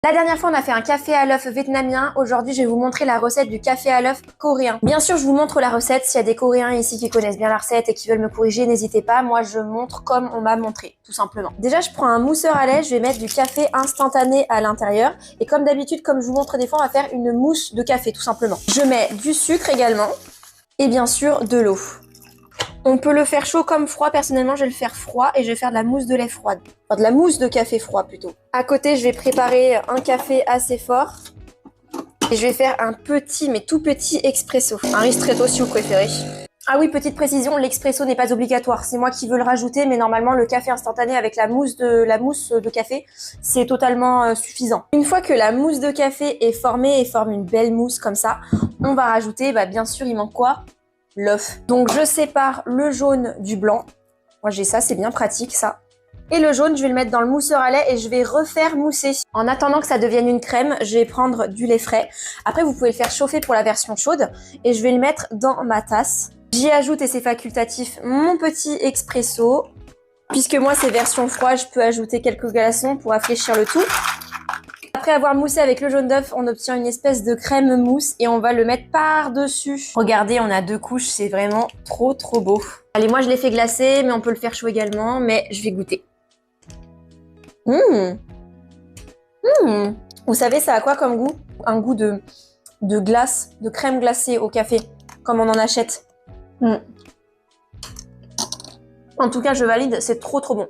La dernière fois, on a fait un café à l'œuf vietnamien. Aujourd'hui, je vais vous montrer la recette du café à l'œuf coréen. Bien sûr, je vous montre la recette. S'il y a des Coréens ici qui connaissent bien la recette et qui veulent me corriger, n'hésitez pas. Moi, je montre comme on m'a montré, tout simplement. Déjà, je prends un mousseur à lait. Je vais mettre du café instantané à l'intérieur. Et comme d'habitude, comme je vous montre des fois, on va faire une mousse de café, tout simplement. Je mets du sucre également. Et bien sûr, de l'eau. On peut le faire chaud comme froid. Personnellement, je vais le faire froid et je vais faire de la mousse de lait froide. Enfin, de la mousse de café froid plutôt. À côté, je vais préparer un café assez fort. Et je vais faire un petit, mais tout petit expresso. Un ristretto si vous préférez. Ah oui, petite précision, l'expresso n'est pas obligatoire. C'est moi qui veux le rajouter, mais normalement, le café instantané avec la mousse de café, c'est totalement suffisant. Une fois que la mousse de café est formée et forme une belle mousse comme ça, on va rajouter, bien sûr, il manque quoi ? L'œuf. Donc je sépare le jaune du blanc. Moi j'ai ça, c'est bien pratique ça. Et le jaune, je vais le mettre dans le mousseur à lait et je vais refaire mousser. En attendant que ça devienne une crème, je vais prendre du lait frais. Après, vous pouvez le faire chauffer pour la version chaude et je vais le mettre dans ma tasse. J'y ajoute, et c'est facultatif, mon petit expresso. Puisque moi c'est version froide, je peux ajouter quelques glaçons pour rafraîchir le tout. Après avoir moussé avec le jaune d'œuf, on obtient une espèce de crème mousse et on va le mettre par-dessus. Regardez, on a 2 couches, c'est vraiment trop beau. Allez, moi je l'ai fait glacer, mais on peut le faire chaud également, mais je vais goûter. Vous savez, ça a quoi comme goût? Un goût de glace, de crème glacée au café, comme on en achète. En tout cas, je valide, c'est trop bon.